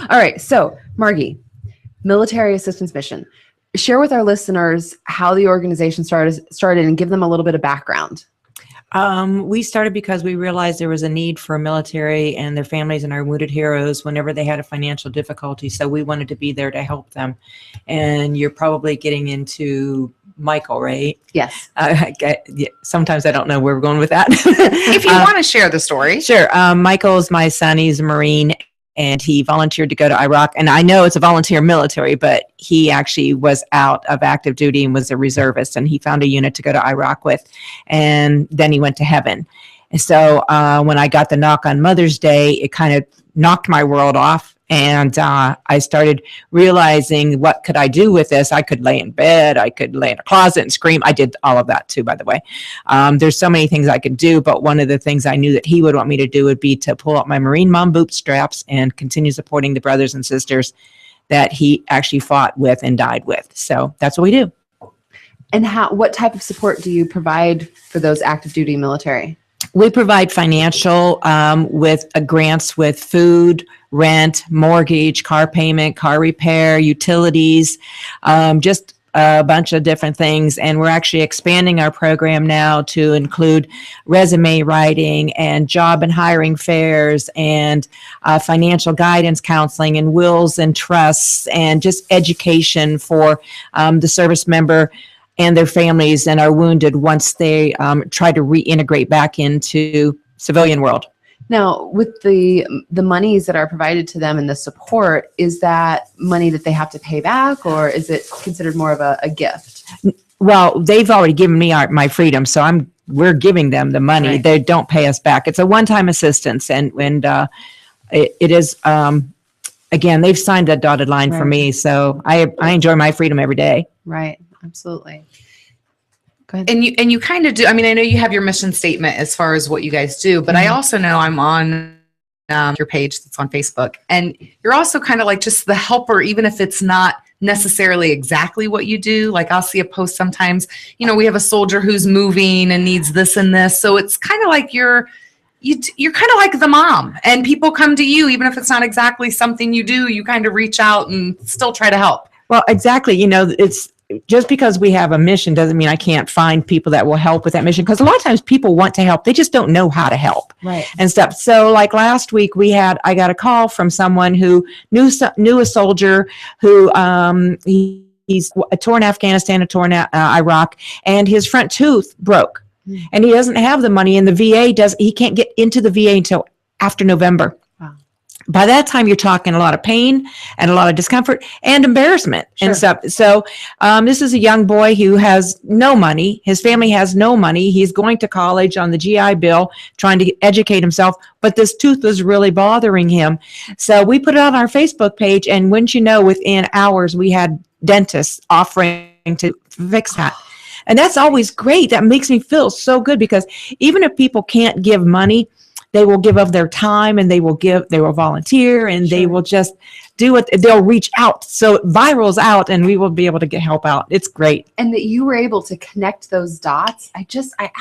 All right. So, Margy, Military Assistance Mission. Share with our listeners how the organization started and give them a little bit of background. We started because we realized there was a need for military and their families and our wounded heroes whenever they had a financial difficulty. So we wanted to be there to help them. And you're probably getting into Michael, right? Yes. Sometimes I don't know where we're going with that. If you want to share the story. Sure. Michael's my son. He's a Marine. And he volunteered to go to Iraq. And I know it's a volunteer military, but he actually was out of active duty and was a reservist. And he found a unit to go to Iraq with. And then he went to heaven. And so when I got the knock on Mother's Day, it kind of knocked my world off. And I started realizing, what could I do with this? I could lay in bed. I could lay in a closet and scream. I did all of that too, by the way. There's so many things I could do, but one of the things I knew that he would want me to do would be to pull up my Marine mom bootstraps and continue supporting the brothers and sisters that he actually fought with and died with. So that's what we do. And what type of support do you provide for those active duty military? We provide financial with grants with food, rent, mortgage, car payment, car repair, utilities, just a bunch of different things. And we're actually expanding our program now to include resume writing and job and hiring fairs and financial guidance counseling and wills and trusts and just education for the service member and their families and are wounded once they try to reintegrate back into civilian world. Now, with the monies that are provided to them and the support, is that money that they have to pay back, or is it considered more of a gift? Well, they've already given me my freedom, so we're giving them the money. Right. They don't pay us back. It's a one-time assistance, and it is again, they've signed that dotted line for me, so I enjoy my freedom every day. Right. Absolutely. Go ahead. And you kind of do. I mean, I know you have your mission statement as far as what you guys do, but I also know I'm on your page that's on Facebook, and you're also kind of like just the helper, even if it's not necessarily exactly what you do. Like I'll see a post sometimes, we have a soldier who's moving and needs this and this. So it's kind of like you're kind of like the mom, and people come to you, even if it's not exactly something you do, you kind of reach out and still try to help. Well, exactly. It's just because we have a mission doesn't mean I can't find people that will help with that mission. Because a lot of times people want to help, they just don't know how to help, right? And stuff. So, like last week, I got a call from someone who knew a soldier who he's torn Afghanistan, a torn Iraq, and his front tooth broke, and he doesn't have the money, and the VA he can't get into the VA until after November. By that time, you're talking a lot of pain and a lot of discomfort and embarrassment and stuff. So this is a young boy who has no money. His family has no money. He's going to college on the GI Bill, trying to educate himself. But this tooth was really bothering him. So we put it on our Facebook page. And wouldn't you know, within hours, we had dentists offering to fix that. And that's always great. That makes me feel so good, because even if people can't give money, they will give of their time, and they will volunteer, and they will just do what they'll reach out. So it virals out, and we will be able to help out. It's great. And that you were able to connect those dots. I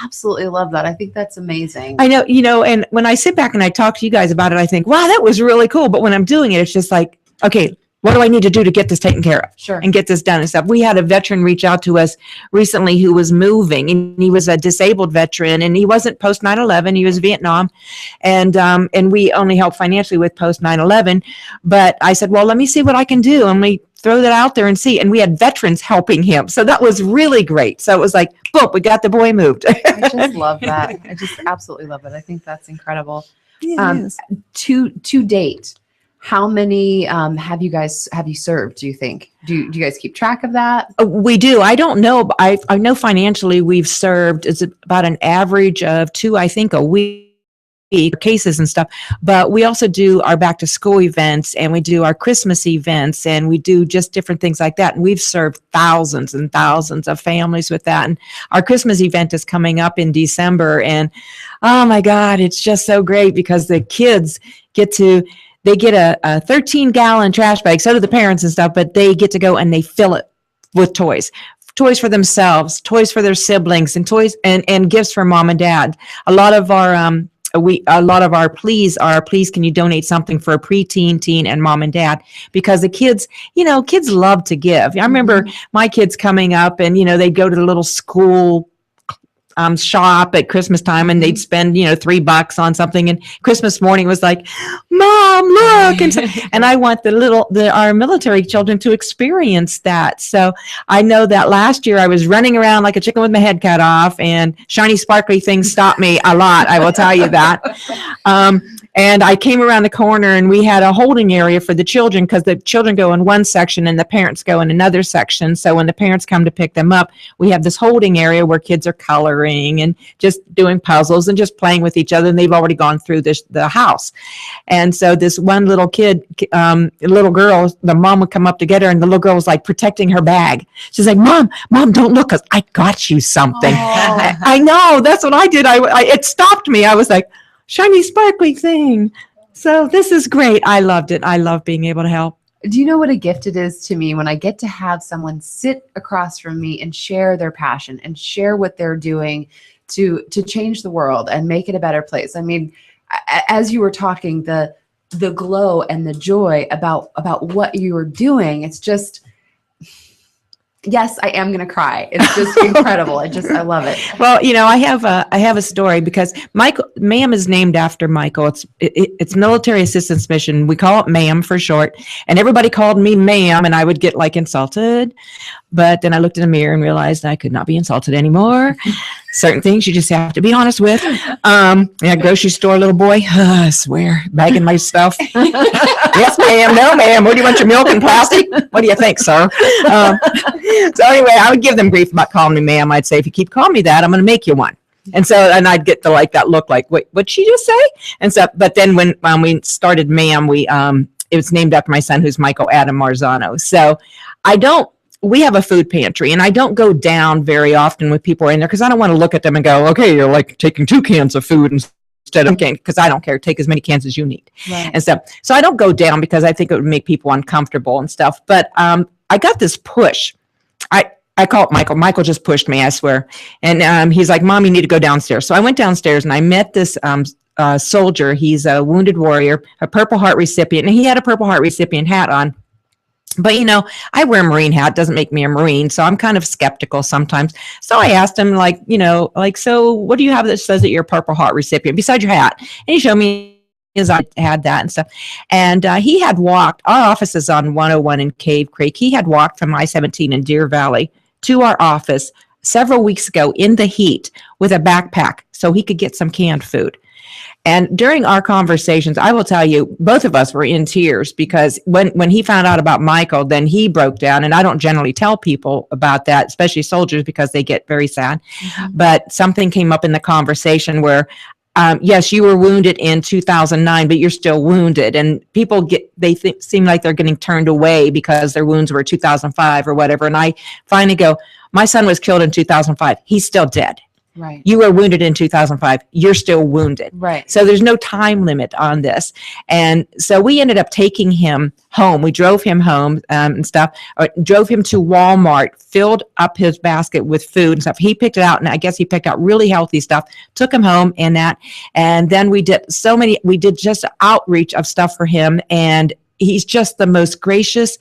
absolutely love that. I think that's amazing. I know, and when I sit back and I talk to you guys about it, I think, wow, that was really cool. But when I'm doing it, it's just like, okay, what do I need to do to get this taken care of? Sure. And get this done and stuff. We had a veteran reach out to us recently who was moving, and he was a disabled veteran, and he wasn't post 9/11. He was Vietnam, and we only help financially with post 9/11. But I said, well, let me see what I can do, and we throw that out there and see. And we had veterans helping him, so that was really great. So it was like, boom, we got the boy moved. I just love that. I just absolutely love it. I think that's incredible. To date, how many have you served, do you think? Do you guys keep track of that? We do. I don't know. But I know financially we've served, it's about an average of 2, I think, a week cases and stuff. But we also do our back to school events, and we do our Christmas events, and we do just different things like that. And we've served thousands and thousands of families with that. And our Christmas event is coming up in December. And oh my God, it's just so great, because the kids get a 13-gallon trash bag, so do the parents and stuff, but they get to go and they fill it with toys for themselves, toys for their siblings, and toys and gifts for mom and dad. A lot of our a lot of our pleas are, please, can you donate something for a preteen, teen, and mom and dad? Because the kids, kids love to give. I remember my kids coming up and, they'd go to the little school shop at Christmas time and they'd spend, $3 on something. And Christmas morning was like, Mom, look. And I want our military children to experience that. So I know that last year I was running around like a chicken with my head cut off, and shiny, sparkly things stopped me a lot. I will tell you that. And I came around the corner and we had a holding area for the children, because the children go in one section and the parents go in another section. So when the parents come to pick them up, we have this holding area where kids are coloring and just doing puzzles and just playing with each other. And they've already gone through the house. And so this one little kid, little girl, the mom would come up to get her, and the little girl was like protecting her bag. She's like, Mom, don't look, 'cause I got you something. I know, that's what I did. It stopped me. I was like, shiny, sparkly thing. So this is great. I loved it. I love being able to help. Do you know what a gift it is to me when I get to have someone sit across from me and share their passion and share what they're doing to change the world and make it a better place? I mean, as you were talking, the glow and the joy about what you were doing, it's just, yes, I am going to cry. It's just incredible. I love it. Well, I have a story, because M.A.M is named after Michael. It's Military Assistance Mission. We call it M.A.M for short. And everybody called me M.A.M, and I would get like insulted. But then I looked in the mirror and realized I could not be insulted anymore. Certain things you just have to be honest with. Grocery store little boy, I swear, bagging my stuff. Yes, ma'am. No, ma'am. What do you want, your milk in plastic? What do you think, sir? So anyway, I would give them grief about calling me ma'am. I'd say, if you keep calling me that, I'm going to make you one. And I'd get that look like, wait, what'd she just say? And so, but then when we started M.A.M, it was named after my son, who's Michael Adam Marzano. So we have a food pantry, and I don't go down very often with people in there, because I don't want to look at them and go, okay, you're like taking 2 cans of food instead of, because I don't care. Take as many cans as you need. Right. And stuff. So I don't go down, because I think it would make people uncomfortable and stuff. But I got this push. I call it Michael. Michael just pushed me, I swear. And he's like, Mom, you need to go downstairs. So I went downstairs and I met this soldier. He's a wounded warrior, a Purple Heart recipient, and he had a Purple Heart recipient hat on. But, I wear a Marine hat. Doesn't make me a Marine. So I'm kind of skeptical sometimes. So I asked him, so what do you have that says that you're a Purple Heart recipient besides your hat? And he showed me his, I had that and stuff. And he had walked, our office is on 101 in Cave Creek. He had walked from I-17 in Deer Valley to our office several weeks ago in the heat with a backpack so he could get some canned food. And during our conversations, I will tell you, both of us were in tears, because when he found out about Michael, then he broke down. And I don't generally tell people about that, especially soldiers, because they get very sad. Mm-hmm. But something came up in the conversation where, yes, you were wounded in 2009, but you're still wounded. And people seem like they're getting turned away because their wounds were 2005 or whatever. And I finally go, my son was killed in 2005. He's still dead. Right. You were wounded in 2005. You're still wounded. Right. So there's no time limit on this. And so we ended up taking him home. We drove him home and stuff, drove him to Walmart, filled up his basket with food and stuff. He picked it out, and I guess he picked out really healthy stuff, took him home and that. And then we did just outreach of stuff for him. And he's just the most gracious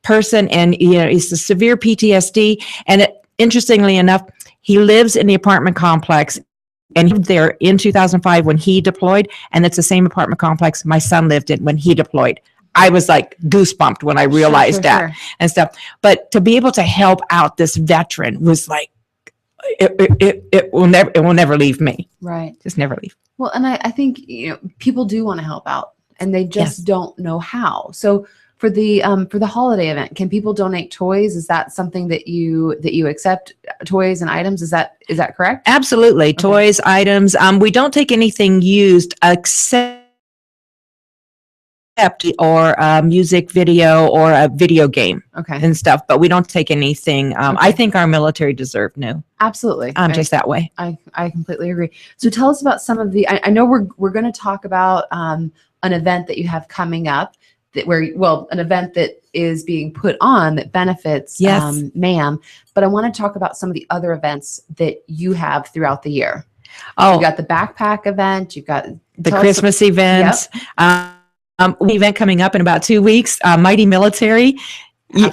person. And, he's a severe PTSD. And interestingly enough, he lives in the apartment complex, and he lived there in 2005 when he deployed, and it's the same apartment complex my son lived in when he deployed. I was like goosebumped when I realized that and stuff. But to be able to help out this veteran was like, it will never leave me. Right. Just never leave. Well, and I think, people do want to help out, and they just don't know how. So for the holiday event, can people donate toys? Is that something that you accept, toys and items? Is that correct? Absolutely. Okay. Toys, items. We don't take anything used except or music video or a video game and stuff, but we don't take anything. I think our military deserve new. Absolutely. I'm just that way. I completely agree. So tell us about some of I know we're going to talk about an event that you have coming up, an event that is being put on that benefits M.A.M, but I want to talk about some of the other events that you have throughout the year. Oh, You've got the backpack event. You've got the tell us- Christmas events. An event coming up in about 2 weeks, Mighty Military.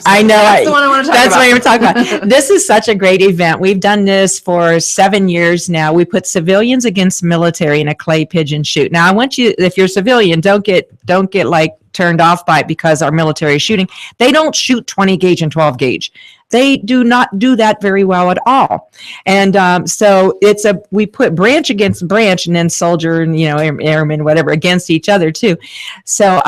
I know. That's the one I want to talk That's about. what I'm talking about. This is such a great event. We've done this for 7 years now. We put civilians against military in a clay pigeon shoot. Now, I want you, if you're a civilian, don't get like turned off by it because our military is shooting. They don't shoot 20 gauge and 12 gauge. They do not do that very well at all. And so we put branch against branch and then soldier and, airmen, whatever, against each other too. So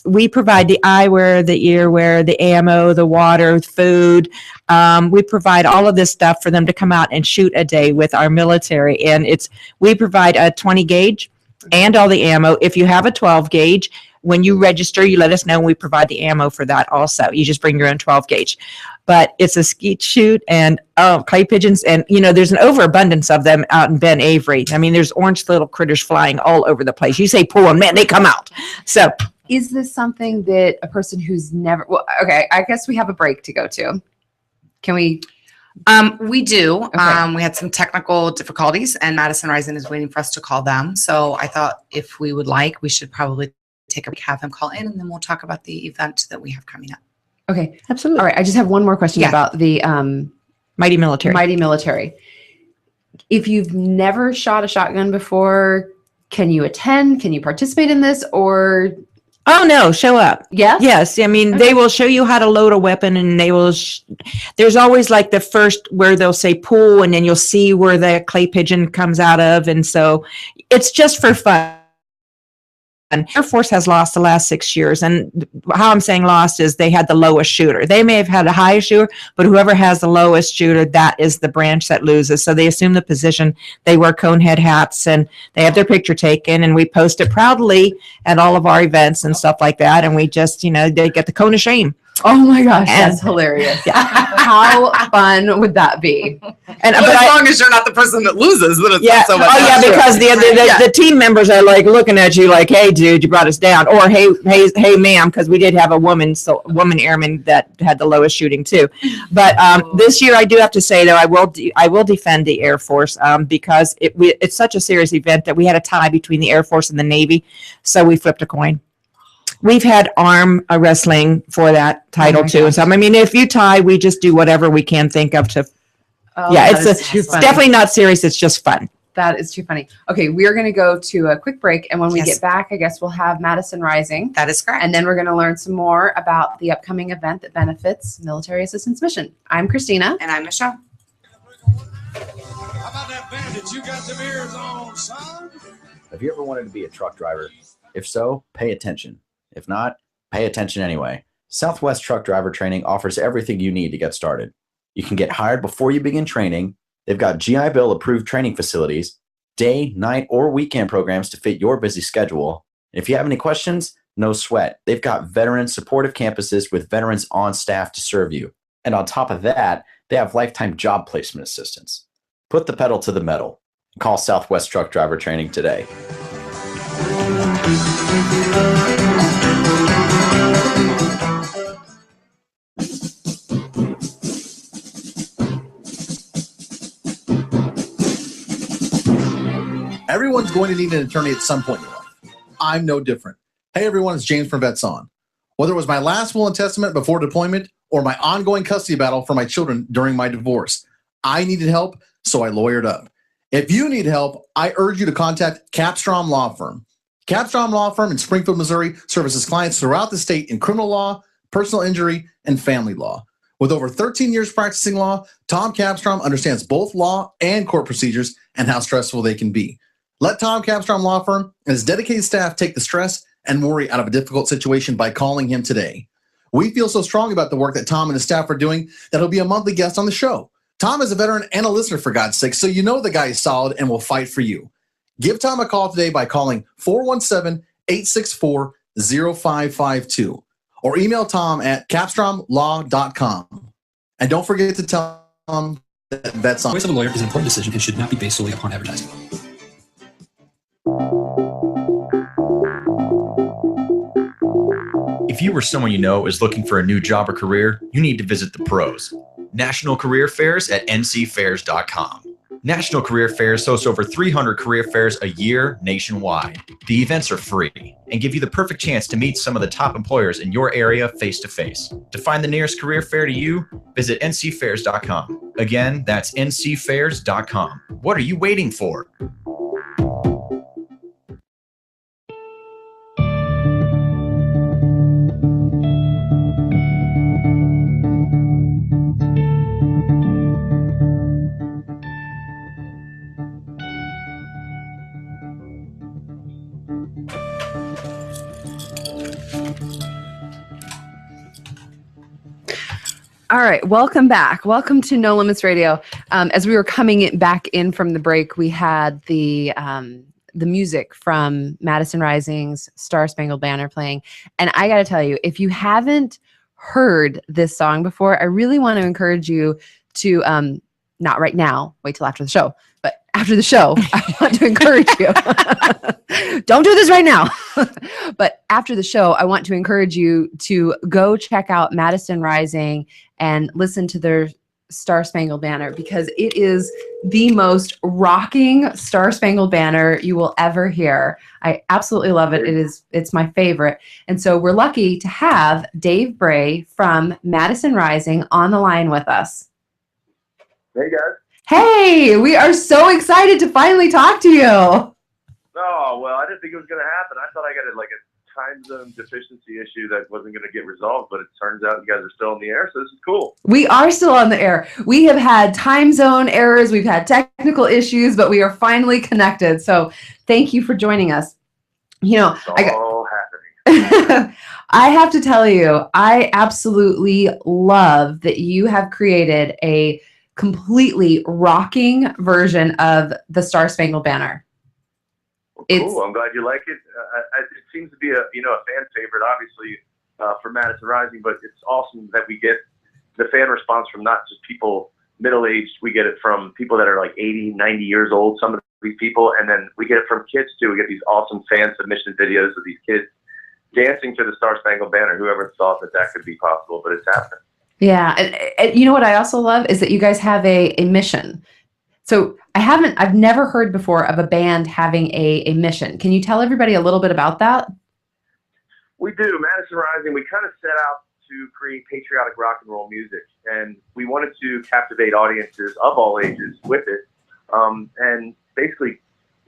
we provide the eyewear, the earwear, the ammo, the water, food. We provide all of this stuff for them to come out and shoot a day with our military. And we provide a 20 gauge and all the ammo. If you have a 12 gauge, when you register, you let us know and we provide the ammo for that also. You just bring your own 12 gauge. But it's a skeet shoot and clay pigeons. And, there's an overabundance of them out in Ben Avery. I mean, there's orange little critters flying all over the place. You say pull them, man, they come out. So is this something that a person who's never, well, okay, I guess we have a break to go to. Can we? We do. Okay. We had some technical difficulties and Madison Rising is waiting for us to call them. So I thought if we would like, we should probably take a break, have them call in, and then we'll talk about the event that we have coming up. Okay. absolutely. All right. I just have one more question about the Mighty Military. Mighty Military. If you've never shot a shotgun before, can you attend? Can you participate in this? Or Oh, no, show up. yes? I mean, Okay. they will show you how to load a weapon and they will, there's always like the first where they'll say pull and then you'll see where the clay pigeon comes out of. And so it's just for fun. And Air Force has lost the last 6 years. And how I'm saying lost is they had the lowest shooter. They may have had the highest shooter, but whoever has the lowest shooter, that is the branch that loses. So they assume the position. They wear cone head hats and they have their picture taken. And we post it proudly at all of our events and stuff like that. And we just, they get the cone of shame. Oh my gosh, And- that's hilarious. How fun would that be? And But as long as you're not the person that loses, then it's not so much. because the team members are like looking at you like, "Hey, dude, you brought us down," or "Hey, ma'am," because we did have a woman airman that had the lowest shooting too. But this year, I do have to say though, I will defend the Air Force because it's such a serious event that we had a tie between the Air Force and the Navy, so we flipped a coin. We've had arm wrestling for that title my too, and so I mean, if you tie, we just do whatever we can think of to. Oh, Yeah, that is too it's funny. definitely not serious. It's just fun. That is too funny. Okay, we're going to go to a quick break. And when we Yes. get back, I guess we'll have Madison Rising. That is correct. And then we're going to learn some more about the upcoming event that benefits Military Assistance Mission. I'm Christina. And I'm Michelle. How about that bandit? You got them ears on, son? Have you ever wanted to be a truck driver? If so, pay attention. If not, pay attention anyway. Southwest Truck Driver Training offers everything you need to get started. You can get hired before you begin training. They've got GI Bill approved training facilities, day, night, or weekend programs to fit your busy schedule. And if you have any questions, no sweat. They've got veteran supportive campuses with veterans on staff to serve you. And on top of that, they have lifetime job placement assistance. Put the pedal to the metal. Call Southwest Truck Driver Training today. Everyone's going to need an attorney at some point in your life. I'm no different. Hey everyone, it's James from Vets On. Whether it was my last will and testament before deployment or my ongoing custody battle for my children during my divorce, I needed help, so I lawyered up. If you need help, I urge you to contact Capstrom Law Firm. Capstrom Law Firm in Springfield, Missouri services clients throughout the state in criminal law, personal injury, and family law. With over 13 years practicing law, Tom Capstrom understands both law and court procedures and how stressful they can be. Let Tom Capstrom Law Firm and his dedicated staff take the stress and worry out of a difficult situation by calling him today. We feel so strong about the work that Tom and his staff are doing that he'll be a monthly guest on the show. Tom is a veteran and a listener, for God's sake, so you know the guy is solid and will fight for you. Give Tom a call today by calling 417-864-0552 or email Tom at capstromlaw.com. And don't forget to tell Tom that Vets On. The choice of a lawyer is an important decision and should not be based solely upon advertising. If you or someone you know is looking for a new job or career, you need to visit the pros. National Career Fairs at ncfairs.com. National Career Fairs hosts over 300 career fairs a year nationwide. The events are free and give you the perfect chance to meet some of the top employers in your area face to face. To find the nearest career fair to you, visit ncfairs.com. Again, that's ncfairs.com. What are you waiting for? All right, welcome back. Welcome to No Limits Radio. As we were coming back in from the break, we had the music from Madison Rising's Star Spangled Banner playing. And I got to tell you, if you haven't heard this song before, I really want to encourage you to, not right now, wait till after the show, but after the show, I want to encourage you. Don't do this right now. But after the show, I want to encourage you to go check out Madison Rising and listen to their Star Spangled Banner, because it is the most rocking Star Spangled Banner you will ever hear. I absolutely love it. It's my favorite. And so we're lucky to have Dave Bray from Madison Rising on the line with us. Hey, guys. Hey, we are so excited to finally talk to you. Oh, well, I didn't think it was going to happen. I thought I got a time zone deficiency issue that wasn't going to get resolved, but it turns out you guys are still in the air, so this is cool. We are still on the air. We have had time zone errors. We've had technical issues, but we are finally connected. So thank you for joining us. You know, it's all happening. I have to tell you, I absolutely love that you have created a completely rocking version of the Star Spangled Banner. Cool. I'm glad you like it. It seems to be a fan favorite, obviously, for Madison Rising, but it's awesome that we get the fan response from not just people middle-aged. We get it from people that are like 80, 90 years old, some of these people, and then we get it from kids too. We get these awesome fan submission videos of these kids dancing to the Star Spangled Banner. Whoever thought that could be possible, but it's happening. Yeah. And you know what I also love is that you guys have a mission. So I've never heard before of a band having a mission. Can you tell everybody a little bit about that? We do. Madison Rising, we kind of set out to create patriotic rock and roll music, and we wanted to captivate audiences of all ages with it, and basically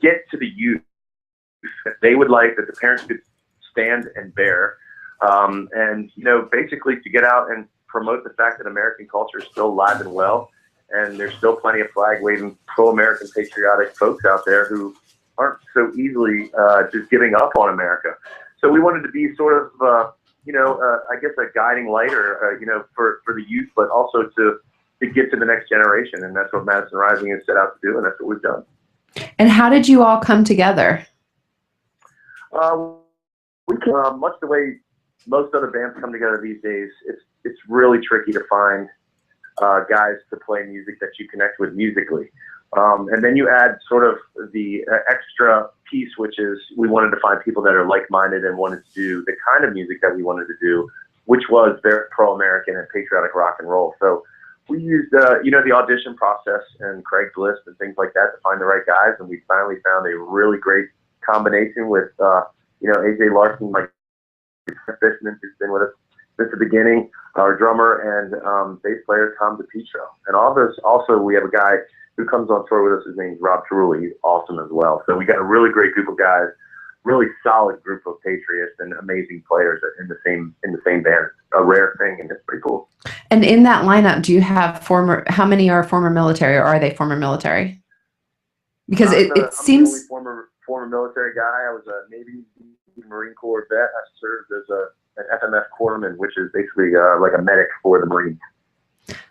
get to the youth that they would like, that the parents could stand and bear, and basically to get out and promote the fact that American culture is still alive and well. And there's still plenty of flag-waving, pro-American patriotic folks out there who aren't so easily just giving up on America. So we wanted to be sort of, I guess a guiding light or, for the youth, but also to give to the next generation. And that's what Madison Rising is set out to do, and that's what we've done. And how did you all come together? Much the way most other bands come together these days, it's really tricky to find guys to play music that you connect with musically. And then you add sort of the extra piece, which is we wanted to find people that are like-minded and wanted to do the kind of music that we wanted to do, which was very pro-American and patriotic rock and roll. So we used, the audition process and Craigslist and things like that to find the right guys. And we finally found a really great combination with, AJ Larson, my Fishman, who's been with us since the beginning, our drummer, and bass player Tom DePietro. And all this, also we have a guy who comes on tour with us. His name's Rob Trulli. He's awesome as well. So we got a really great group of guys, really solid group of patriots and amazing players in the same band. A rare thing, and it's pretty cool. And in that lineup, do you have how many are former military, or are they former military? Because it seems I'm the only former military guy. I was a Navy Marine Corps vet. I served as an FMF corpsman, which is basically like a medic for the Marines.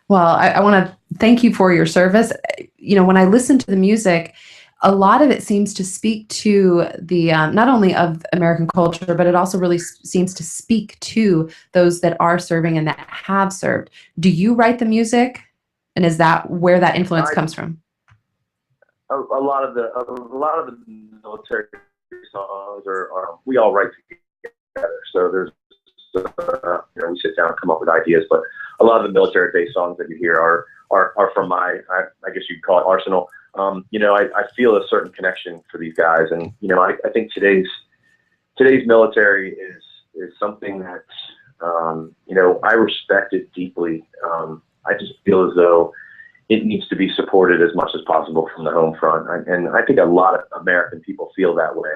Well, I want to thank you for your service. When I listen to the music, a lot of it seems to speak to the not only of American culture, but it also really seems to speak to those that are serving and that have served. Do you write the music, and is that where that influence comes from? A lot of the military songs are we all write together. So there's we sit down and come up with ideas, but a lot of the military-based songs that you hear are from my, I guess you'd call it arsenal. I feel a certain connection for these guys, and I think today's military is something that I respect it deeply. I just feel as though it needs to be supported as much as possible from the home front, and I think a lot of American people feel that way.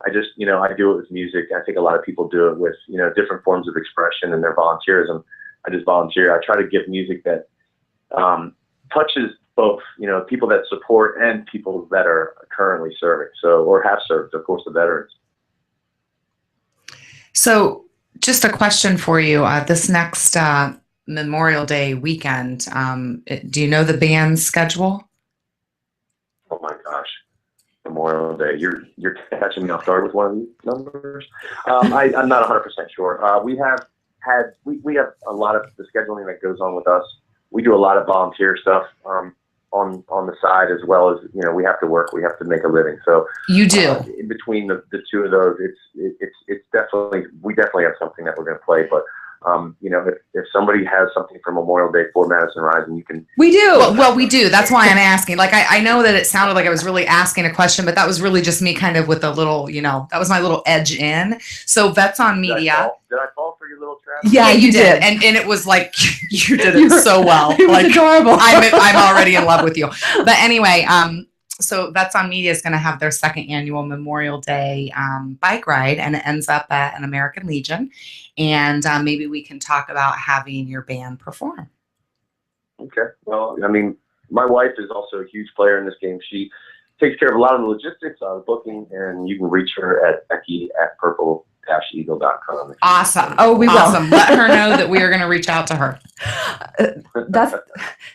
I just, I do it with music. I think a lot of people do it with, different forms of expression and their volunteerism. I just volunteer. I try to give music that touches both, people that support and people that are currently serving. So, or have served, of course, the veterans. So just a question for you. This next Memorial Day weekend, do you know the band's schedule? Oh my gosh. Memorial Day. You're catching me off guard with one of these numbers. I'm not 100% sure. We have a lot of the scheduling that goes on with us. We do a lot of volunteer stuff on the side, as well as we have to work. We have to make a living. So you do. In between the two of those, it's definitely, we definitely have something that we're going to play. But if somebody has something for Memorial Day for Madison Rising, you can. We do. Well, we do. That's why I'm asking. Like, I know that it sounded like I was really asking a question, but that was really just me kind of with a little, that was my little edge in. So Vets on Media. Did I fall for your little trap? Yeah, you did. And it was like, you did it so well. It was adorable. I'm already in love with you. But anyway, so Vets on Media is going to have their second annual Memorial Day bike ride, and it ends up at an American Legion. And maybe we can talk about having your band perform. Okay. Well, I mean, my wife is also a huge player in this game. She takes care of a lot of the logistics, the booking, and you can reach her at Becky@purple-eagle.com. Awesome. Oh, we will. Awesome. Let her know that we are going to reach out to her.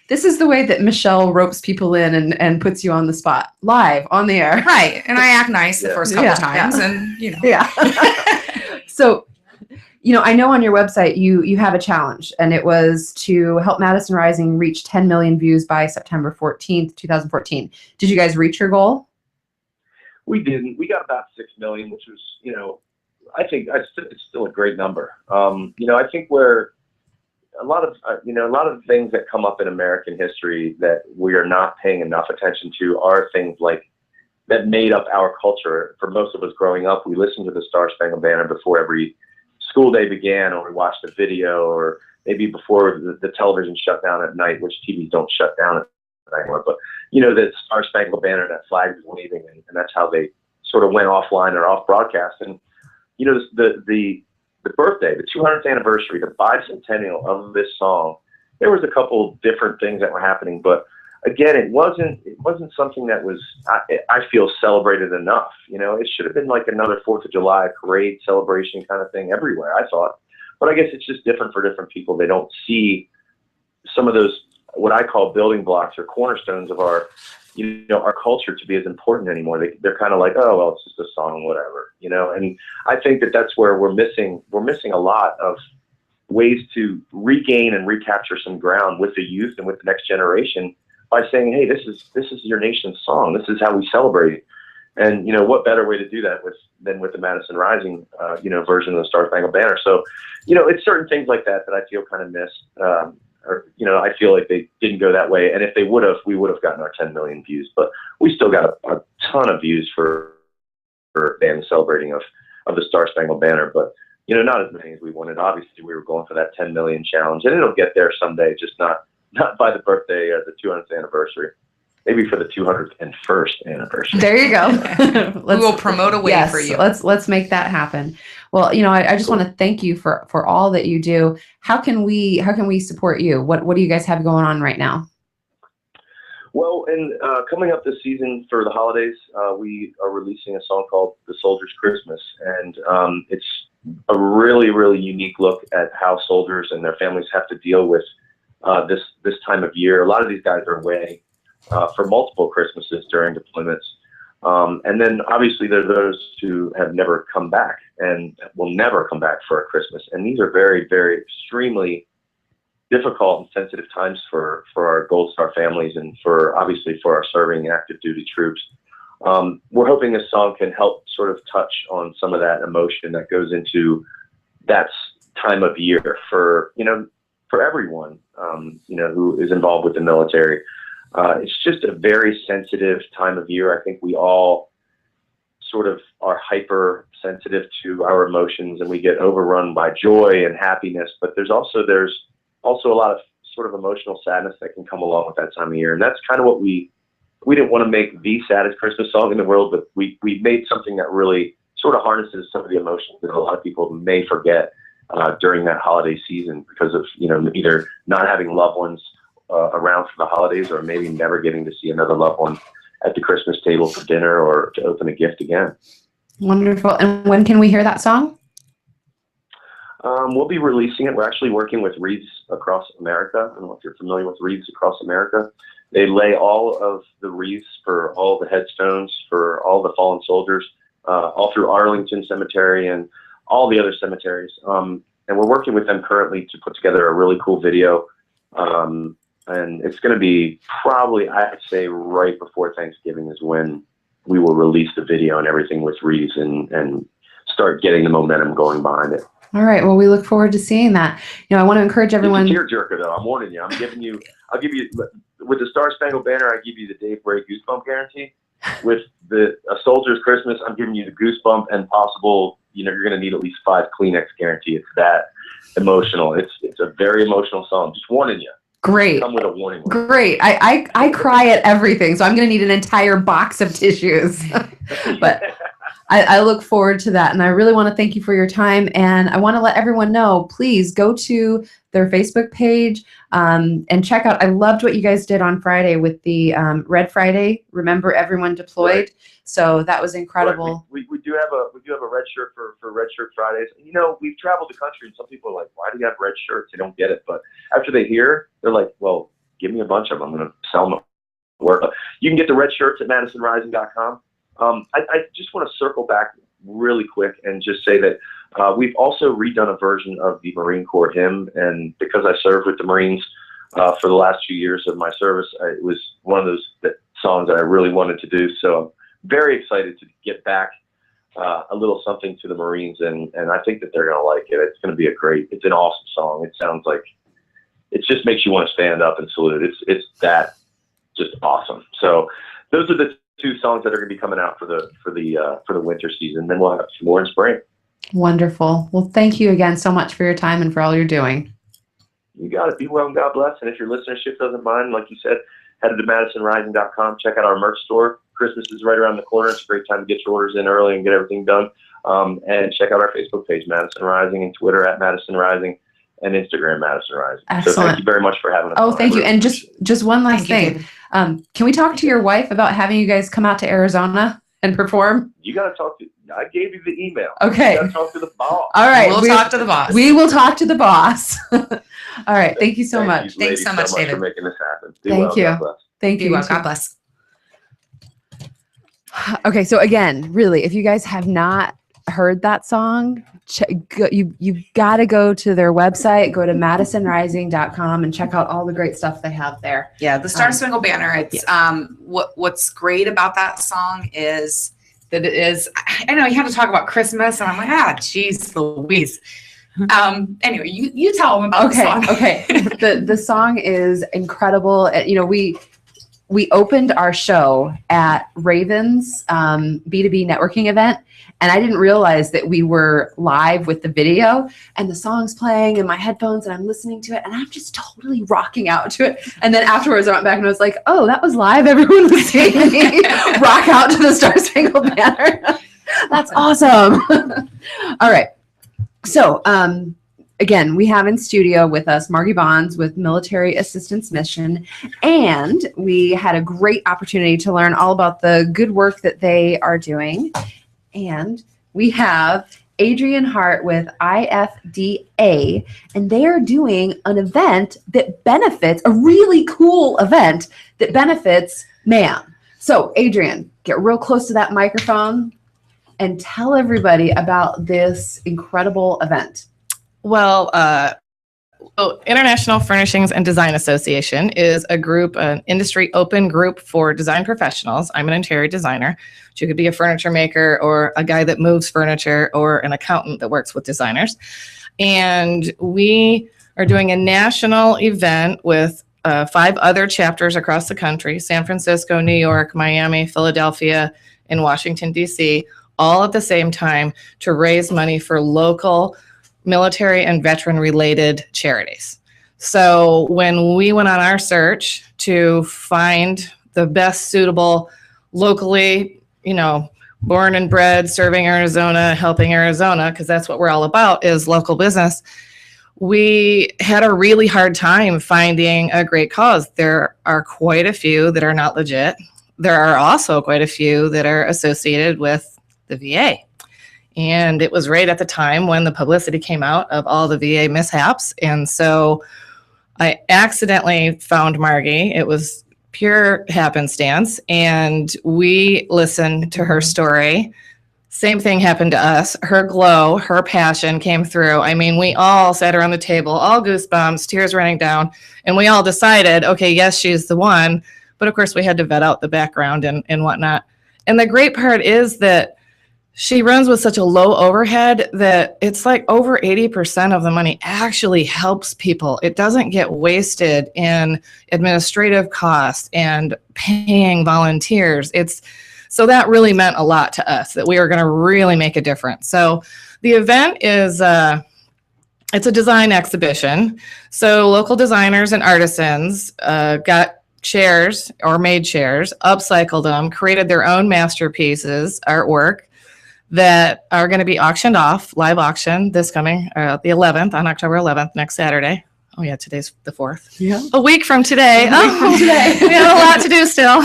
This is the way that Michelle ropes people in and puts you on the spot, live, on the air. Right. And I act nice the first couple times. Yeah. And, Yeah. So, I know on your website you have a challenge, and it was to help Madison Rising reach 10 million views by September 14th, 2014. Did you guys reach your goal? We didn't. We got about 6 million, which was, I think it's still a great number. I think where a lot of things that come up in American history that we are not paying enough attention to are things like that made up our culture. For most of us growing up, we listened to the Star Spangled Banner before every school day began, or we watched a video, or maybe before the television shut down at night, which TVs don't shut down at night anymore. But the Star Spangled Banner, that flag was waving, and that's how they sort of went offline or off broadcast. And the birthday, the 200th anniversary, the bicentennial of this song, there was a couple different things that were happening, but again, it wasn't something that was, I feel, celebrated enough. It should have been like another 4th of July parade celebration kind of thing everywhere, I thought. But I guess it's just different for different people. They don't see some of those, what I call building blocks or cornerstones of our, our culture to be as important anymore. They're kind of like, oh, well, it's just a song, whatever, and I think that's where we're missing a lot of ways to regain and recapture some ground with the youth and with the next generation, by saying, hey, this is your nation's song. This is how we celebrate it. And, what better way to do that than with the Madison Rising, version of the Star Spangled Banner. So, it's certain things like that I feel kind of missed. I feel like they didn't go that way. And if they would have, we would have gotten our 10 million views. But we still got a ton of views for bands celebrating of the Star Spangled Banner. But, not as many as we wanted. Obviously, we were going for that 10 million challenge. And it'll get there someday, just not by the birthday or the 200th anniversary. Maybe for the 201st anniversary. There you go. We will promote a way for you. Let's make that happen. Well, I just want to thank you for all that you do. How can we support you? What do you guys have going on right now? Well, and coming up this season for the holidays, we are releasing a song called "The Soldier's Christmas," and it's a really, really unique look at how soldiers and their families have to deal with this time of year. A lot of these guys are away for multiple Christmases during deployments. And then obviously there are those who have never come back and will never come back for a Christmas. And these are very, very extremely difficult and sensitive times for our Gold Star families and obviously for our serving active duty troops. We're hoping this song can help sort of touch on some of that emotion that goes into that time of year for everyone, who is involved with the military. It's just a very sensitive time of year. I think we all sort of are hypersensitive to our emotions, and we get overrun by joy and happiness. But there's also a lot of sort of emotional sadness that can come along with that time of year, and that's kind of what we didn't want to make the saddest Christmas song in the world, but we made something that really sort of harnesses some of the emotions that a lot of people may forget during that holiday season because of either not having loved ones around for the holidays, or maybe never getting to see another loved one at the Christmas table for dinner or to open a gift again. Wonderful. And when can we hear that song? We'll be releasing it. We're actually working with Wreaths Across America. I don't know if you're familiar with Wreaths Across America. They lay all of the wreaths for all the headstones for all the fallen soldiers all through Arlington Cemetery and all the other cemeteries. And we're working with them currently to put together a really cool video. And it's going to be probably, I'd say, right before Thanksgiving is when we will release the video and everything with wreaths and start getting the momentum going behind it. All right. Well, we look forward to seeing that. I want to encourage everyone. It's a tearjerker, though. I'm warning you. I'll give you, with the Star Spangled Banner, I give you the Dave Bray goosebump guarantee. With A Soldier's Christmas, I'm giving you the goosebump and possible, you're going to need at least 5 Kleenex guarantee. It's that emotional. It's a very emotional song. Just warning you. Great. Come with a warning. Great. I cry at everything, so I'm going to need an entire box of tissues. But I look forward to that, and I really want to thank you for your time. And I want to let everyone know, please go to their Facebook page and check out. I loved what you guys did on Friday with the Red Friday. Remember everyone deployed. Right. So that was incredible. Right. We do have a red shirt for Red Shirt Fridays. We've traveled the country, and some people are like, "Why do you have red shirts?" They don't get it, but after they hear, they're like, "Well, give me a bunch of them. I'm going to sell them." You can get the red shirts at MadisonRising.com. I just want to circle back really quick and just say that we've also redone a version of the Marine Corps hymn, and because I served with the Marines for the last few years of my service, it was one of those songs that I really wanted to do. So I'm very excited to get back a little something to the Marines, and I think that they're going to like it. It's going to be it's an awesome song. It sounds like it just makes you want to stand up and salute. It's that just awesome. So those are the 2 songs that are going to be coming out for the winter season. Then we'll have 2 more in spring. Wonderful. Well, thank you again so much for your time and for all you're doing. You got it. Be well and God bless. And if your listenership doesn't mind, like you said, head to MadisonRising.com. Check out our merch store. Christmas is right around the corner. It's a great time to get your orders in early and get everything done. And check out our Facebook page, Madison Rising, and Twitter at Madison Rising, and Instagram, Madison Rising. Excellent. So thank you very much for having us. Oh, on. thank you. Really And just one last Thank you, thing. Can we talk to your wife about having you guys come out to Arizona and perform? You got to talk to. I gave you the email. Okay. You got to talk to the boss. All right. We'll talk to the boss. We will talk to the boss. All right. Thank you so much. Thanks so much, David. for making this happen. Be Thank well, you. God bless. Thank Be you. well. God bless. Okay. So again, really, if you guys have not heard that song, you've got to go to their website, go to MadisonRising.com and check out all the great stuff they have there. Yeah, the Star Spangled Banner. It's what's great about that song is that it is. I know you had to talk about Christmas, and I'm like, geez, Louise. Anyway, you tell them about the song. Okay. The song is incredible. We opened our show at Raven's B2B networking event, and I didn't realize that we were live with the video, and the song's playing in my headphones, and I'm listening to it, and I'm just totally rocking out to it. And then afterwards I went back and I was like, oh, that was live. Everyone was seeing me rock out to the Star Spangled Banner. That's awesome. All right. So, again, we have in studio with us Margy Bonds with Military Assistance Mission, and we had a great opportunity to learn all about the good work that they are doing. And we have Adrienne Hart with IFDA, and they are doing an event that benefits, a really cool event that benefits M.A.M. So, Adrienne, get real close to that microphone and tell everybody about this incredible event. Well, International Furnishings and Design Association is a group, an industry open group for design professionals. I'm an interior designer. So you could be a furniture maker or a guy that moves furniture or an accountant that works with designers. And we are doing a national event with 5 other chapters across the country, San Francisco, New York, Miami, Philadelphia, and Washington, D.C., all at the same time to raise money for local military and veteran related charities. So when we went on our search to find the best suitable locally, born and bred, serving Arizona, helping Arizona, because that's what we're all about, is local business, we had a really hard time finding a great cause. There are quite a few that are not legit. There are also quite a few that are associated with the VA. And it was right at the time when the publicity came out of all the VA mishaps. And so I accidentally found Margy. It was pure happenstance. And we listened to her story. Same thing happened to us. Her glow, her passion came through. I mean, we all sat around the table, all goosebumps, tears running down. And we all decided, okay, yes, she's the one. But of course, we had to vet out the background and whatnot. And the great part is that she runs with such a low overhead that it's like over 80% of the money actually helps people. It doesn't get wasted in administrative costs and paying volunteers. So that really meant a lot to us, that we were going to really make a difference. So the event is it's a design exhibition. So local designers and artisans got chairs or made chairs, upcycled them, created their own masterpieces, artwork, that are going to be auctioned off, live auction this coming, the 11th, on October 11th, next Saturday. Oh yeah, today's the 4th. Yeah. A week from today. We have a lot to do still.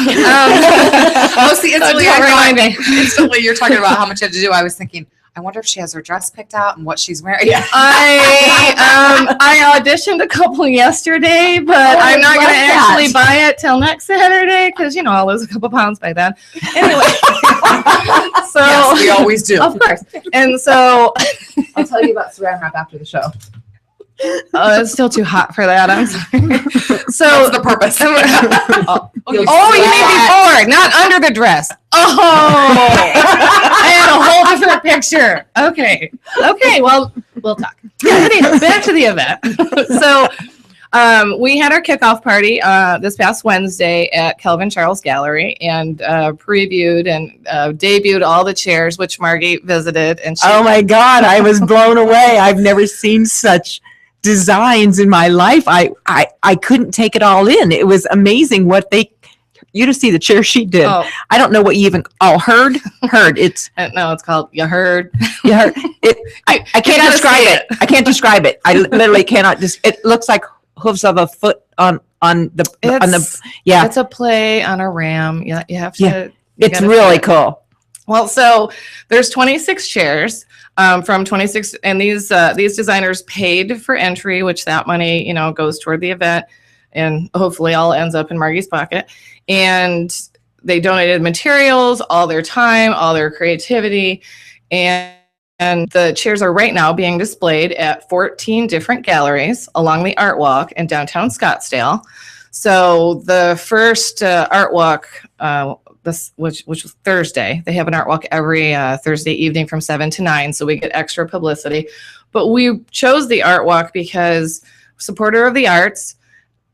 Instantly, you're talking about how much you had to do. I was thinking, I wonder if she has her dress picked out and what she's wearing. Yeah. I auditioned a couple yesterday, but I'm not going to actually buy it till next Saturday because, I'll lose a couple pounds by then. Anyway. So yes, we always do. Of course. And so I'll tell you about saran wrap after the show. It's still too hot for that. I'm sorry. So that's the purpose. You mean before, not under the dress. Oh, I had a whole different picture. Okay. Well, we'll talk. Back to the event. So we had our kickoff party this past Wednesday at Kelvin Charles Gallery and previewed and debuted all the chairs, which Margy visited. And oh my God, I was blown away. I've never seen such designs in my life. I couldn't take it all in. It was amazing what you to see the chair she did. Oh. I don't know what you even heard. It's no, it's called you heard. You heard it. I can't describe it. I can't describe it. I literally cannot. It looks like hooves of a foot on the. Yeah, it's a play on a ram. Yeah, you have to. Yeah. It's really cool. Well, so there's 26 chairs from 26, and these designers paid for entry, which that money goes toward the event, and hopefully all ends up in Margy's pocket. And they donated materials, all their time, all their creativity, and the chairs are right now being displayed at 14 different galleries along the Art Walk in downtown Scottsdale. So the first Art Walk, which was Thursday, they have an Art Walk every Thursday evening from 7 to 9, so we get extra publicity. But we chose the Art Walk because supporter of the arts,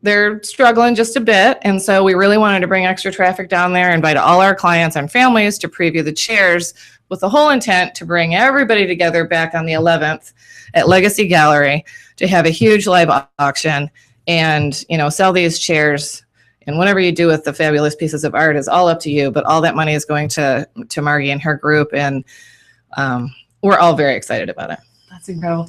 they're struggling just a bit. And so we really wanted to bring extra traffic down there, invite all our clients and families to preview the chairs with the whole intent to bring everybody together back on the 11th at Legacy Gallery to have a huge live auction and, sell these chairs. And whatever you do with the fabulous pieces of art is all up to you. But all that money is going to Margy and her group. And we're all very excited about it. That's incredible.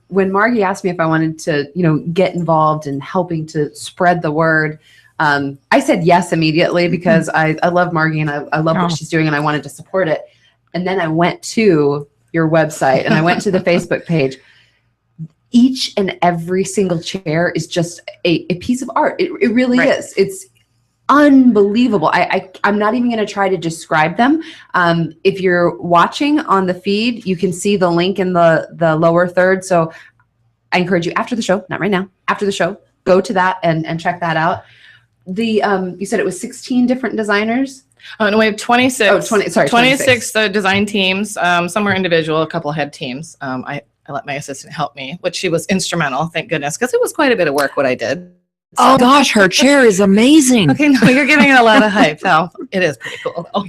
When Margy asked me if I wanted to, get involved in helping to spread the word, I said yes immediately because I love Margy and I love what she's doing and I wanted to support it. And then I went to your website and I went to the Facebook page. Each and every single chair is just a piece of art. It really is. It's unbelievable. I'm not even going to try to describe them. If you're watching on the feed, you can see the link in the lower third. So I encourage you after the show, not right now, after the show, go to that and check that out. You said it was 16 different designers. Oh, no, we have 26. Oh, 26 design teams. Some were individual, a couple had teams. I let my assistant help me, which she was instrumental, thank goodness, because it was quite a bit of work what I did. Oh gosh, her chair is amazing. Okay, no, you're giving it a lot of hype. No, it is pretty cool though.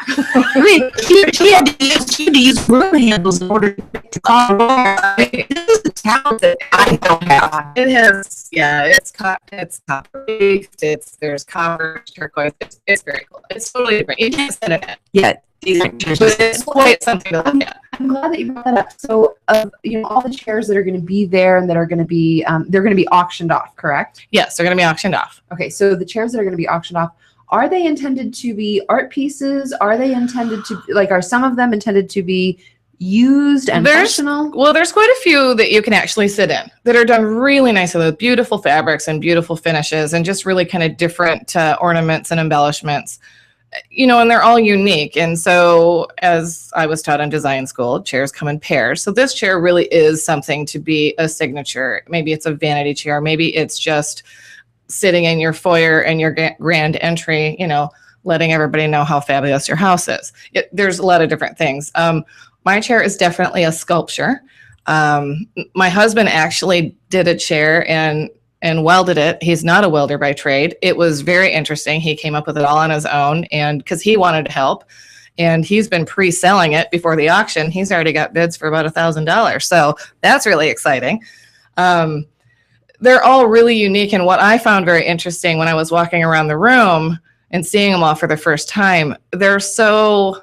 I mean, she had to use broom handles in order to call her. This is a talent that I don't have. It has, yeah, it's copper based. There's copper, turquoise. It's very cool. It's totally different. You can't sit in it. Yeah, But it's quite something to look at. I'm glad that you brought that up. So, all the chairs that are going to be there and that are going to be, they're going to be auctioned off, correct? Yes, they're going to be auctioned off. Okay, so the chairs that are going to be auctioned off, are they intended to be art pieces? Are they intended to, are some of them intended to be used and functional? Well, there's quite a few that you can actually sit in that are done really nicely with beautiful fabrics and beautiful finishes and just really kind of different ornaments and embellishments. And they're all unique. And so as I was taught in design school, chairs come in pairs. So this chair really is something to be a signature. Maybe it's a vanity chair. Maybe it's just sitting in your foyer and your grand entry, letting everybody know how fabulous your house is. There's a lot of different things. My chair is definitely a sculpture. My husband actually did a chair and welded it. He's not a welder by trade. It was very interesting. He came up with it all on his own, and because he wanted to help, and he's been pre-selling it before the auction. He's already got bids for about $1,000. So that's really exciting. They're all really unique. And what I found very interesting when I was walking around the room and seeing them all for the first time, they're so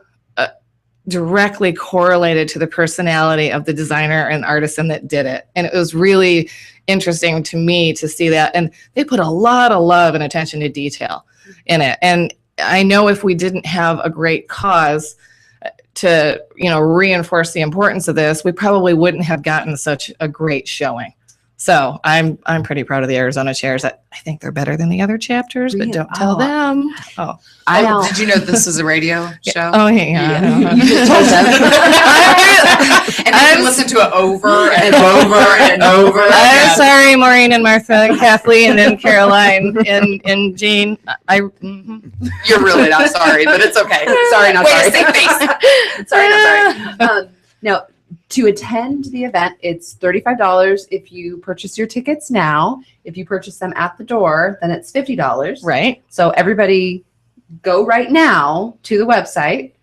directly correlated to the personality of the designer and artisan that did it. And it was really interesting to me to see that. And they put a lot of love and attention to detail in it. And I know if we didn't have a great cause to, reinforce the importance of this, we probably wouldn't have gotten such a great showing. So I'm pretty proud of the Arizona chairs. I think they're better than the other chapters, but don't tell them. Oh, I know. Did you know this is a radio show? Oh, yeah. You just told them. And I can listen to it over and over and over. I'm sorry, Maureen and Martha and Kathleen and Caroline and Jean. You're really not sorry, but it's okay. Sorry, not sorry. Same face. Sorry, not sorry. No. To attend the event, it's $35 if you purchase your tickets now. If you purchase them at the door, then it's $50. Right. So everybody go right now to the website.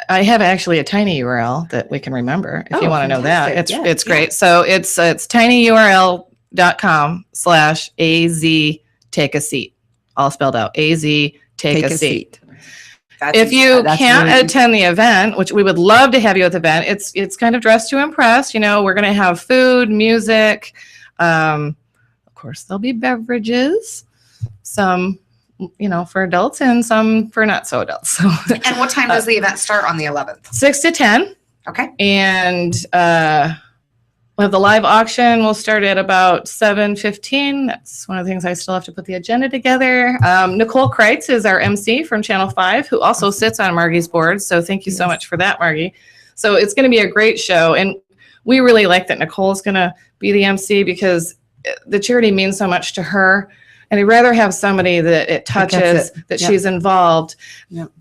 I have actually a tiny URL that we can remember if you want to know that. fantastic. It's great. So it's tinyurl.com/AZ take a seat. All spelled out. AZ take a seat. If you can't attend the event, which we would love to have you at the event, it's kind of dressed to impress. We're going to have food, music. Of course, there'll be beverages, some, for adults and some for not so adults. So, And what time does the event start on the 11th? 6 to 10. Okay. And we'll have the live auction. We'll start at about 7:15. That's one of the things I still have to put the agenda together. Nicole Kreitz is our MC from Channel 5, who also sits on Margy's board. So thank you so much for that, Margy. So it's going to be a great show. And we really like that Nicole's going to be the MC because the charity means so much to her. And I'd rather have somebody that it touches, that she's involved,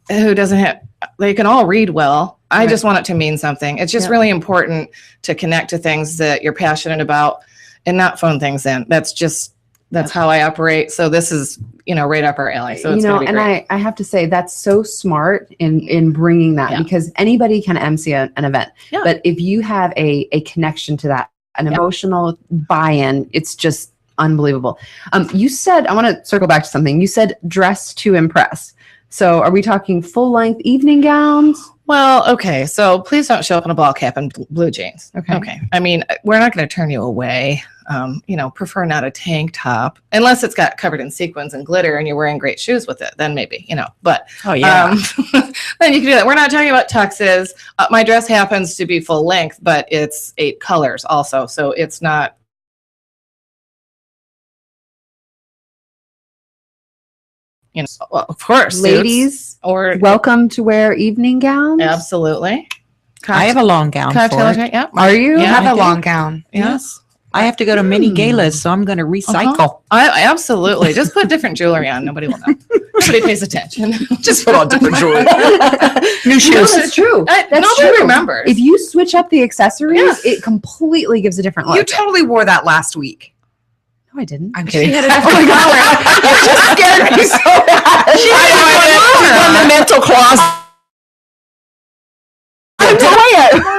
who doesn't have, they can all read well. I just want it to mean something. It's just really important to connect to things that you're passionate about and not phone things in. That's how I operate. So this is, right up our alley. So it's going to be great. And I have to say that's so smart in bringing that because anybody can MC an event. Yeah. But if you have a connection to that, an emotional buy-in, it's just unbelievable. You said, I want to circle back to something. You said dress to impress. So are we talking full-length evening gowns? Well, okay. So please don't show up in a ball cap and blue jeans. Okay. I mean, we're not going to turn you away. Prefer not a tank top unless it's got covered in sequins and glitter and you're wearing great shoes with it. Then maybe, but then you can do that. We're not talking about tuxes. My dress happens to be full length, but it's 8 colors also. So it's not. Well, of course, ladies, or welcome to wear evening gowns. Absolutely. I have a long gown for it. Yeah. Are you? You have a long gown. Yes. I have to go to mini galas, so I'm going to recycle. I absolutely. Just put different jewelry on. Nobody will know. Nobody pays attention. Just put on different jewelry. New shoes. No, that's true. Nobody remembers. If you switch up the accessories, it completely gives a different look. You totally wore that last week. No, I didn't. I'm kidding. It just scared me so bad. She won the mental closet.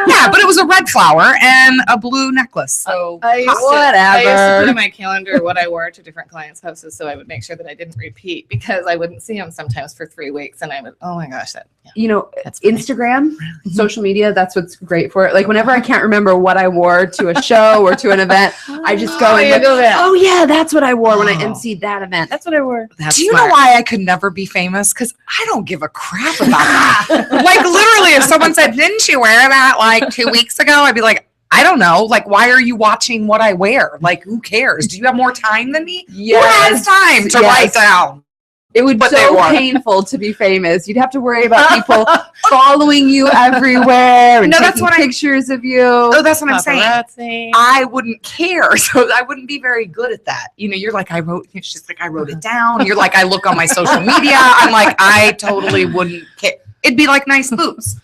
Yeah, but it was a red flower and a blue necklace. So I used to put Whatever. in my calendar what I wore to different clients' houses, so I would make sure that I didn't repeat because I wouldn't see them sometimes for 3 weeks, and I would, oh my gosh, that You know, that's funny. Instagram, social media, that's what's great for it. Like whenever I can't remember what I wore to a show or to an event, I just go and go, oh yeah, that's what I wore when I Oh. emceed that event. That's what I wore. do you know why I could never be famous? Because I don't give a crap about that. Like literally, if someone said, "Didn't you wear that like 2 weeks ago?" I'd be like, I don't know. Like, why are you watching what I wear? Like, who cares? Do you have more time than me? Who has time to write down? It would be But they so were. painful to be famous. You'd have to worry about people following you everywhere and No, that's taking what I- pictures of you. Oh, that's what I'm saying. Paparazzi. I wouldn't care, so I wouldn't be very good at that. You know, you're like, I wrote. She's like, I wrote it down. You're like, I look on my social media. I'm like, I totally wouldn't care. It'd be like nice boobs.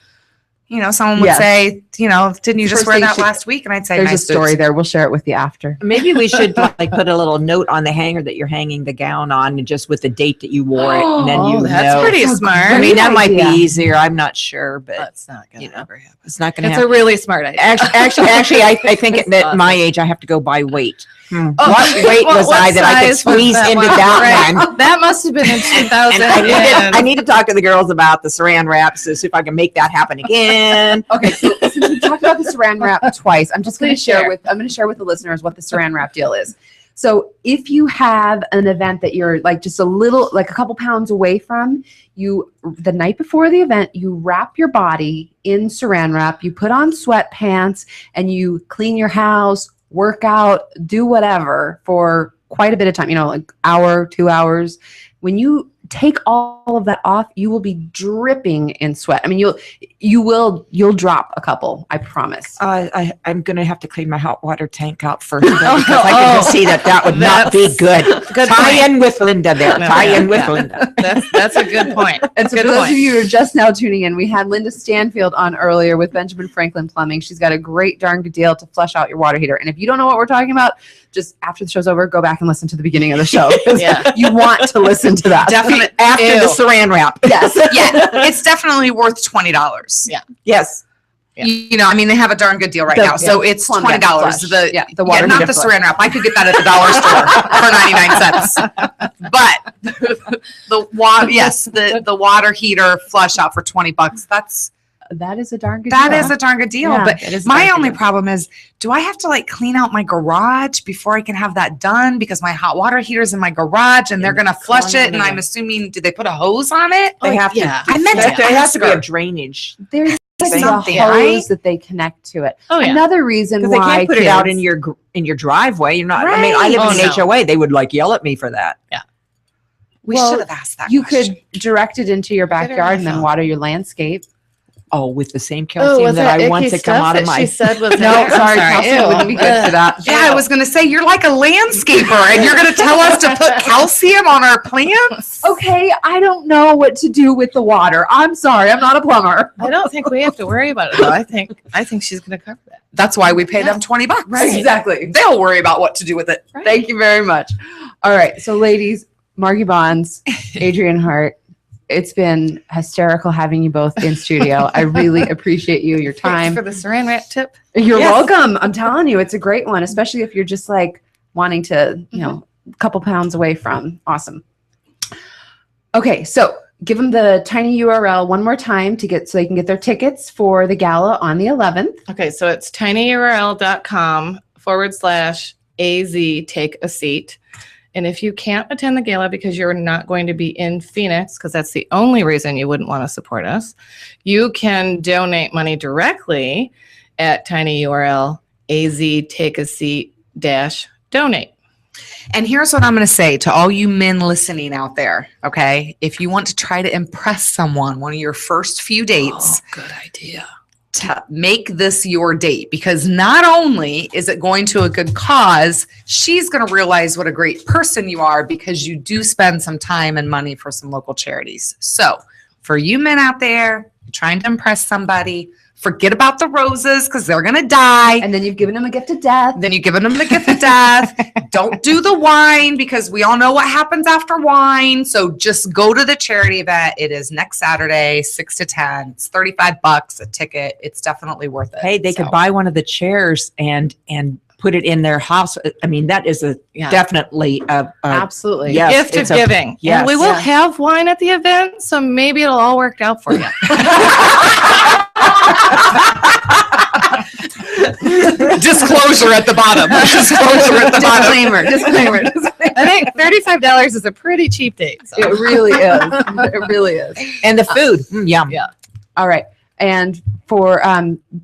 You know, someone would Yes. say, you know, didn't you just First wear thing that she- last week? And I'd say, There's nice a story boobs. there. We'll share it with you after. Maybe we should like put a little note on the hanger that you're hanging the gown on, and just with the date that you wore it, and then you Oh, that's know. pretty smart. I mean, that might be idea. easier. I'm not sure, but That's not gonna you know, ever happen. it's not going to It's a happen. really smart idea. Actually, I think That's at my awesome. age, I have to go by weight. Oh, What weight was what I that I could size was squeeze into that one? That must have been in 2000. And I need to talk to the girls about the saran wraps to see if I can make that happen again. Okay, so since we talked about the saran wrap twice, I'm just going to Please share share. I'm going to share with the listeners what the saran wrap deal is. So if you have an event that you're like just a couple pounds away from, the night before the event, you wrap your body in saran wrap, you put on sweatpants, and you clean your house, work out, do whatever for quite a bit of time, like hour, 2 hours. When you take all of that off, you will be dripping in sweat. I mean, you'll drop a couple, I promise. I'm going to have to clean my hot water tank out first though, because I can just see that would not be good. Good Tie point. in with Linda there. No, Tie in with yeah. Linda. That's a good point. And so Good for those point. of you who are just now tuning in, we had Linda Stanfield on earlier with Benjamin Franklin Plumbing. She's got a great darn good deal to flush out your water heater. And if you don't know what we're talking about, just after the show's over, go back and listen to the beginning of the show. 'Cause Yeah. you want to listen to that. Definitely. After Ew. the saran wrap. Yes. Yeah, it's definitely worth $20. Yeah. Yes. Yeah. You know, I mean, they have a darn good deal right The- now. So it's Plum $20. Flush. The The water not heater the flush. saran wrap. I could get that at the dollar store for 99 cents. But the water heater flush out for $20. That is a darn good That deal. is a darn good deal. Yeah, But it is a my darn good only deal. problem is, do I have to like clean out my garage before I can have that done? Because my hot water heater's in my garage and they're going to flush it. And I'm assuming, did they put a hose on it? They have to. yeah. I meant to There has to be a ask her. drainage There's like a Something, hose right? that they connect to it. Oh, yeah. Another reason because they why can't put it out kids- in your driveway. You're not. I mean, I Right. live Oh, in an no. HOA. They would like yell at me for that. We Well, should have asked that. You question. could direct it into your Get her backyard and then phone. water your landscape. Oh, with the same calcium that I want to come out of my. She said was No, in there? sorry, I'm calcium Ew. wouldn't be good for that. Yeah, I was going to say, you're like a landscaper and you're going to tell us to put calcium on our plants? Okay, I don't know what to do with the water. I'm sorry, I'm not a plumber. I don't think we have to worry about it though. I think she's going to cover that. That's why we pay them $20. Exactly. They'll worry about what to do with it. Thank you very much. All right, so ladies, Margy Bonds, Adrienne Hart, it's been hysterical having you both in studio. I really appreciate your Thanks time. for the saran wrap tip. You're Yes. welcome. I'm telling you, it's a great one, especially if you're just like wanting to, a couple pounds away from. Awesome. Okay, so give them the tiny URL one more time so they can get their tickets for the gala on the 11th. Okay, so it's tinyurl.com/AZ take a seat. And if you can't attend the gala because you're not going to be in Phoenix, because that's the only reason you wouldn't want to support us, you can donate money directly at tinyurl AZ take a seat -donate. And here's what I'm going to say to all you men listening out there, okay? If you want to try to impress someone, one of your first few dates, Good idea. to make this your date, because not only is it going to a good cause, she's going to realize what a great person you are because you do spend some time and money for some local charities. So for you men out there trying to impress somebody, Forget about the roses because they're going to die. And then you've given them a gift of death. Then you've given them the gift of death. Don't do the wine because we all know what happens after wine. So just go to the charity event. It is next Saturday, 6 to 10. It's $35 a ticket. It's definitely worth it. Hey, they could buy one of the chairs and put it in their house. I mean, that is definitely a Absolutely. yes, Gift of it's a- giving. yes. And we will have wine at the event, so maybe it'll all work out for you. Disclosure at the bottom. Disclosure at the bottom. Disclaimer. I think $35 is a pretty cheap date. So. It really is. It really is. and the food. Yum. Yeah. All right. And for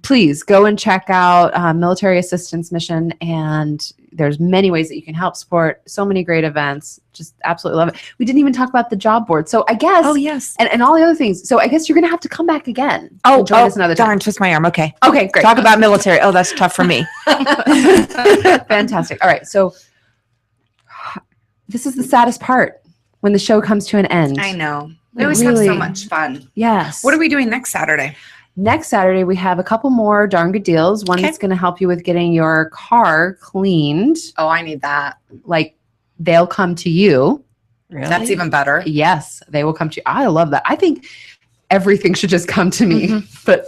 please go and check out Military Assistance Mission. And there's many ways that you can help support so many great events. Just absolutely love it. We didn't even talk about the job board. So I guess, yes. and all the other things. So I guess you're going to have to come back again. Oh, and join us another darn, time. twist my arm. Okay. Okay, great. Talk about military. Oh, that's tough for me. Fantastic. All right. So this is the saddest part when the show comes to an end. I know. We It always have really- so much fun. Yes. What are we doing next Saturday? Next Saturday, we have a couple more darn good deals. One that's going to help you with getting your car cleaned. Oh, I need that. Like they'll come to you. Really? That's even better. Yes, they will come to you. I love that. I think everything should just come to me, but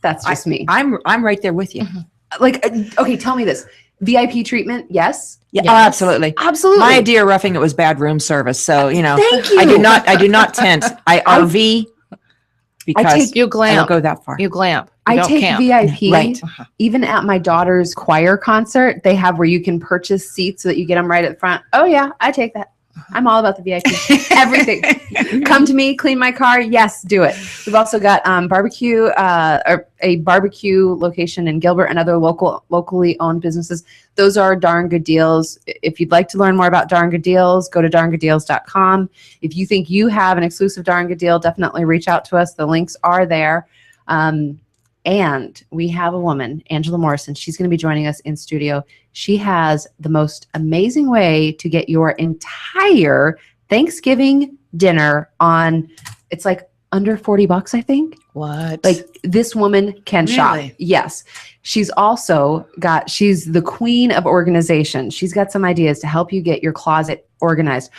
that's just me. I'm right there with you. Like, okay, tell me this. VIP treatment, yes? Yeah, Yes. oh, absolutely. Absolutely. My idea of roughing it was bad room service. So, Thank you. I do not tent. I RV because You I don't glamp. go that far. You glamp. You I don't take camp. VIP. Right. Even at my daughter's choir concert, they have where you can purchase seats so that you get them right at the front. Oh, yeah, I take that. I'm all about the VIP. Everything. Come to me, clean my car. Yes, do it. We've also got barbecue, or a barbecue location in Gilbert and other locally owned businesses. Those are darn good deals. If you'd like to learn more about darn good deals, go to darngooddeals.com. If you think you have an exclusive darn good deal, definitely reach out to us. The links are there. And we have a woman, Angela Morrison. She's going to be joining us in studio. She has the most amazing way to get your entire Thanksgiving dinner on, it's like under $40, I think. What? Like this woman can shop. Really? Yes. She's also she's the queen of organization. She's got some ideas to help you get your closet organized.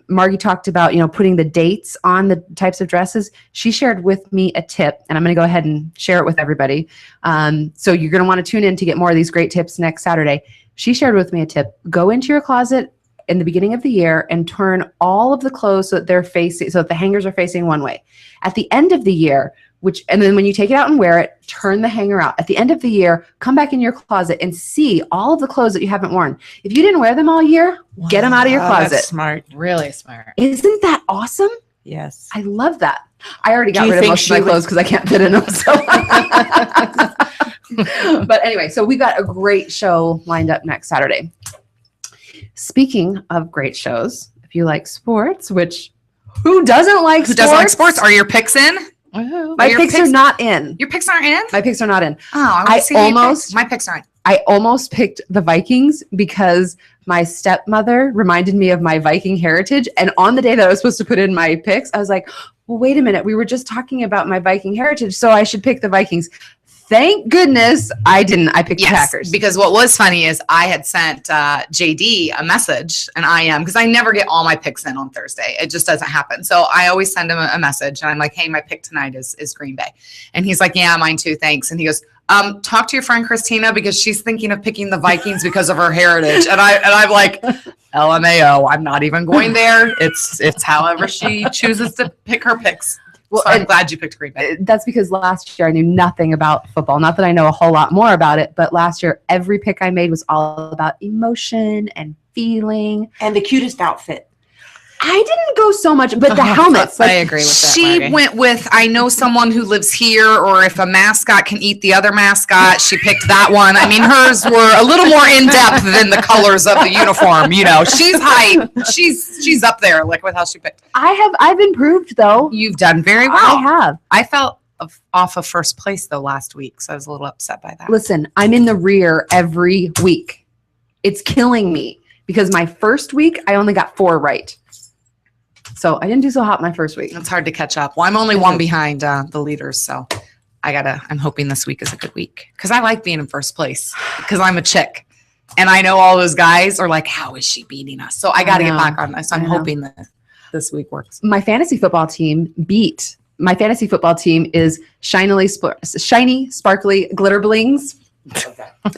Margy talked about, putting the dates on the types of dresses. She shared with me a tip, and I'm going to go ahead and share it with everybody. So you're going to want to tune in to get more of these great tips next Saturday. She shared with me a tip. Go into your closet in the beginning of the year and turn all of the clothes so that the hangers are facing one way. At the end of the year, and then when you take it out and wear it, turn the hanger out. At the end of the year, come back in your closet and see all of the clothes that you haven't worn. If you didn't wear them all year, get them out of your closet. That's smart. Really smart. Isn't that awesome? Yes. I love that. I already got Do you rid of think most of my she would- clothes because I can't fit in them. So. But anyway, so we got a great show lined up next Saturday. Speaking of great shows, if you like sports, which who doesn't like Who sports? doesn't like sports? Are your picks in? Woohoo. My your picks are picks- not in. Your picks aren't in? My picks are not in. Oh, I I wanna see who you picked. almost- My picks aren't. I almost picked the Vikings because my stepmother reminded me of my Viking heritage. And on the day that I was supposed to put in my picks, I was like, well, wait a minute. We were just talking about my Viking heritage, so I should pick the Vikings. Thank goodness I didn't. I picked the Packers. Because what was funny is I had sent JD a message, and because I never get all my picks in on Thursday. It just doesn't happen. So I always send him a message, and I'm like, hey, my pick tonight is Green Bay. And he's like, yeah, mine too, thanks. And he goes, talk to your friend Christina because she's thinking of picking the Vikings because of her heritage. And I'm like, LMAO, I'm not even going there. It's however she chooses to pick her picks. Well, So I'm and- glad you picked Green Bay. That's because last year I knew nothing about football. Not that I know a whole lot more about it, but last year every pick I made was all about emotion and feeling. And the cutest outfit. I didn't go so much, but the helmets. I Like, agree with that. She Margy. went with, I know someone who lives here, or if a mascot can eat the other mascot, she picked that one. I mean, hers were a little more in depth than the colors of the uniform. She's high. She's up there, like with how she picked. I've improved though. You've done very I well. have. I felt off of first place though last week, so I was a little upset by that. Listen, I'm in the rear every week. It's killing me because my first week I only got 4 right. So I didn't do so hot my first week. It's hard to catch up. Well, I'm only one behind the leaders, so I'm hoping this week is a good week because I like being in first place because I'm a chick. And I know all those guys are like, how is she beating us? So I got to get back on this. So I'm hoping that this week works. My fantasy football team my fantasy football team is shiny, sparkly glitter blings.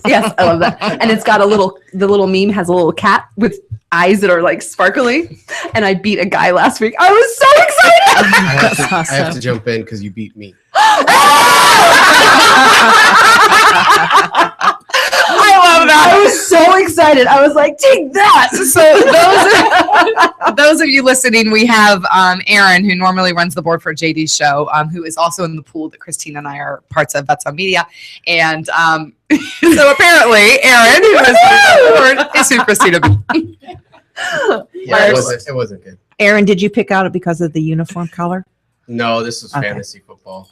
Yes, I love that. And it's got the little meme has a little cat with eyes that are like sparkly. And I beat a guy last week. I was so excited. I have to jump in because you beat me. I love that. I was so excited. I was like, take that. So those of you listening, we have Aaron, who normally runs the board for JD's show, who is also in the pool that Christina and I are parts of Vets on Media. And so apparently Aaron, who is on the board, is who Christina beat. Yeah, it wasn't good. Aaron, did you pick out it because of the uniform color? No, this was fantasy football.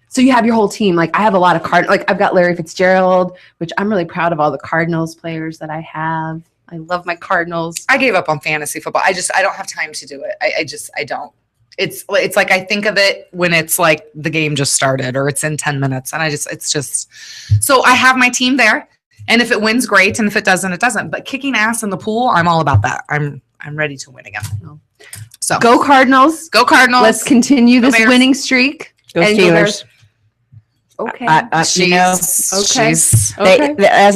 So you have your whole team. Like I have a lot of I've got Larry Fitzgerald, which I'm really proud of all the Cardinals players that I have. I love my Cardinals. I gave up on fantasy football. I don't have time to do it. I don't. It's like I think of it when it's like the game just started or it's in 10 minutes. And it's just, so I have my team there. And if it wins, great. And if it doesn't, it doesn't. But kicking ass in the pool, I'm all about that. I'm ready to win again. So go Cardinals. Go Cardinals. Let's continue this winning streak. Go Steelers. Okay. As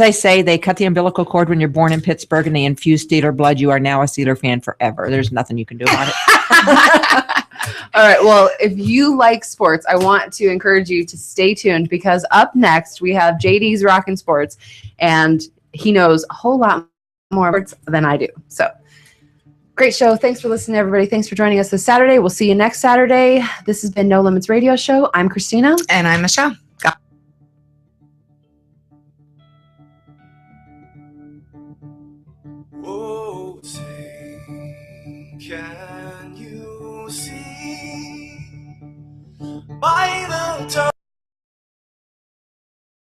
I say, they cut the umbilical cord when you're born in Pittsburgh and they infuse Steeler blood. You are now a Steeler fan forever. There's nothing you can do about it. All right. Well, if you like sports, I want to encourage you to stay tuned because up next we have JD's Rockin' Sports and he knows a whole lot more sports than I do. So great show. Thanks for listening, everybody. Thanks for joining us this Saturday. We'll see you next Saturday. This has been No Limits Radio Show. I'm Christina. And I'm Michelle.